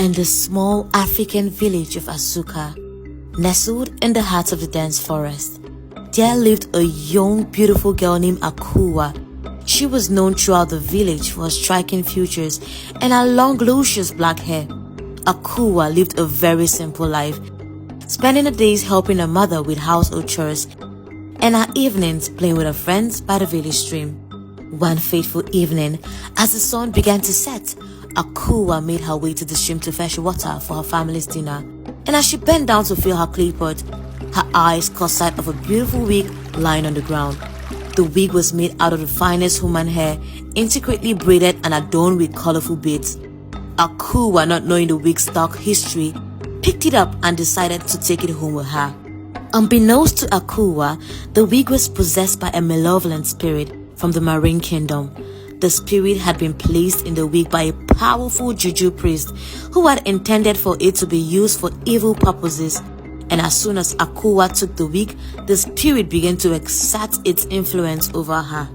In the small African village of Asuka, nestled in the heart of the dense forest, there lived a young, beautiful girl named Akuwa. She was known throughout the village for her striking features and her long, luscious black hair. Akuwa lived a very simple life, spending the days helping her mother with household chores and her evenings playing with her friends by the village stream. One fateful evening, as the sun began to set, Akuwa made her way to the stream to fetch water for her family's dinner. And as she bent down to fill her clay pot, her eyes caught sight of a beautiful wig lying on the ground. The wig was made out of the finest human hair, intricately braided and adorned with colorful beads. Akuwa, not knowing the wig's dark history, picked it up and decided to take it home with her. Unbeknownst to Akuwa, the wig was possessed by a malevolent spirit from the marine kingdom. The spirit had been placed in the wig by a powerful juju priest who had intended for it to be used for evil purposes. And as soon as Akuwa took the wig, the spirit began to exert its influence over her.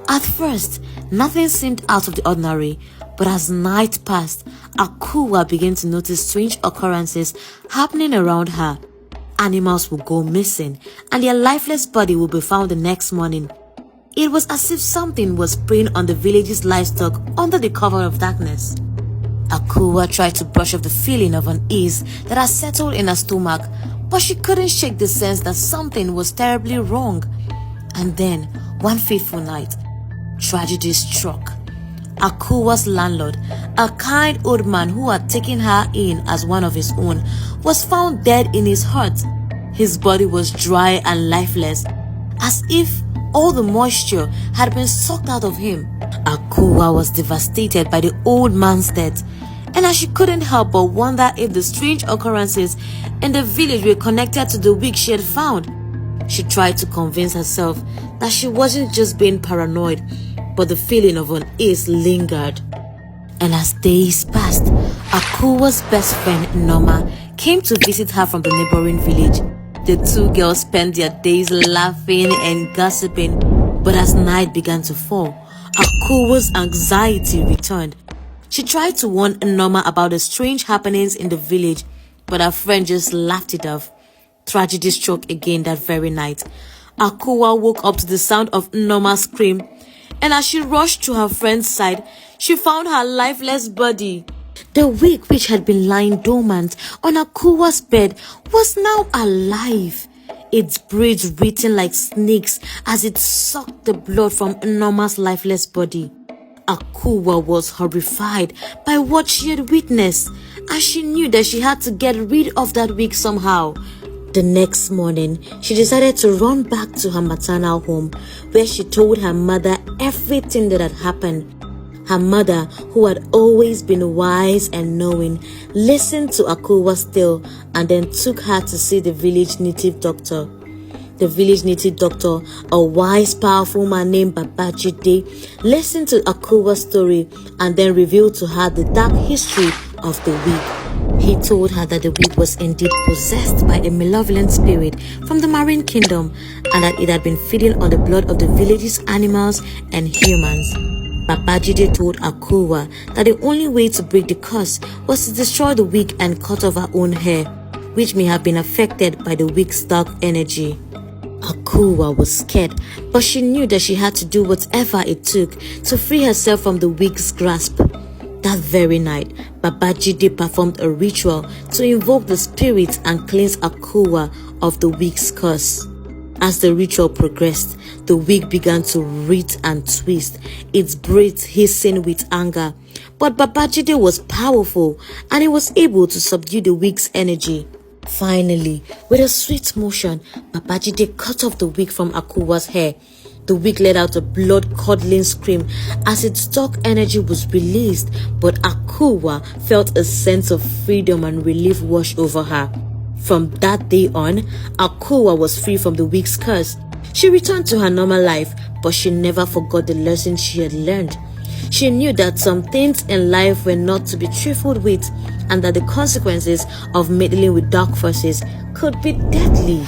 At first, nothing seemed out of the ordinary, but as night passed, Akuwa began to notice strange occurrences happening around her. Animals would go missing, and their lifeless body would be found the next morning. It was as if something was preying on the village's livestock under the cover of darkness. Akuwa tried to brush off the feeling of unease that had settled in her stomach, but she couldn't shake the sense that something was terribly wrong. And then, one fateful night, tragedy struck. Akuwa's landlord, a kind old man who had taken her in as one of his own, was found dead in his hut. His body was dry and lifeless, as if all the moisture had been sucked out of him. Akuwa was devastated by the old man's death, and as she couldn't help but wonder if the strange occurrences in the village were connected to the wig she had found, she tried to convince herself that she wasn't just being paranoid, but the feeling of unease lingered. And as days passed, Akuwa's best friend Norma came to visit her from the neighboring village. The two girls spent their days laughing and gossiping, but as night began to fall, Akuwa's anxiety returned. She tried to warn Norma about the strange happenings in the village, but her friend just laughed it off. Tragedy struck again that very night. Akuwa woke up to the sound of Norma's scream, and as she rushed to her friend's side, she found her lifeless body. The wig, which had been lying dormant on Akuwa's bed, was now alive. Its braids writhing like snakes as it sucked the blood from Norma's lifeless body. Akuwa was horrified by what she had witnessed, and she knew that she had to get rid of that wig somehow. The next morning, she decided to run back to her maternal home, where she told her mother everything that had happened. Her mother, who had always been wise and knowing, listened to Akuwa's tale and then took her to see the village native doctor. The village native doctor, a wise, powerful man named Babajide, listened to Akuwa's story and then revealed to her the dark history of the wig. He told her that the wig was indeed possessed by a malevolent spirit from the marine kingdom and that it had been feeding on the blood of the village's animals and humans. Babajide told Akuwa that the only way to break the curse was to destroy the wig and cut off her own hair, which may have been affected by the wig's dark energy. Akuwa was scared, but she knew that she had to do whatever it took to free herself from the wig's grasp. That very night, Babajide performed a ritual to invoke the spirits and cleanse Akuwa of the wig's curse. As the ritual progressed, the wig began to writhe and twist, its braids hissing with anger. But Babajide was powerful, and he was able to subdue the wig's energy. Finally, with a swift motion, Babajide cut off the wig from Akuwa's hair. The wig let out a blood-curdling scream as its dark energy was released, but Akuwa felt a sense of freedom and relief wash over her. From that day on, Akuwa was free from the wig's curse. She returned to her normal life, but she never forgot the lesson she had learned. She knew that some things in life were not to be trifled with, and that the consequences of meddling with dark forces could be deadly.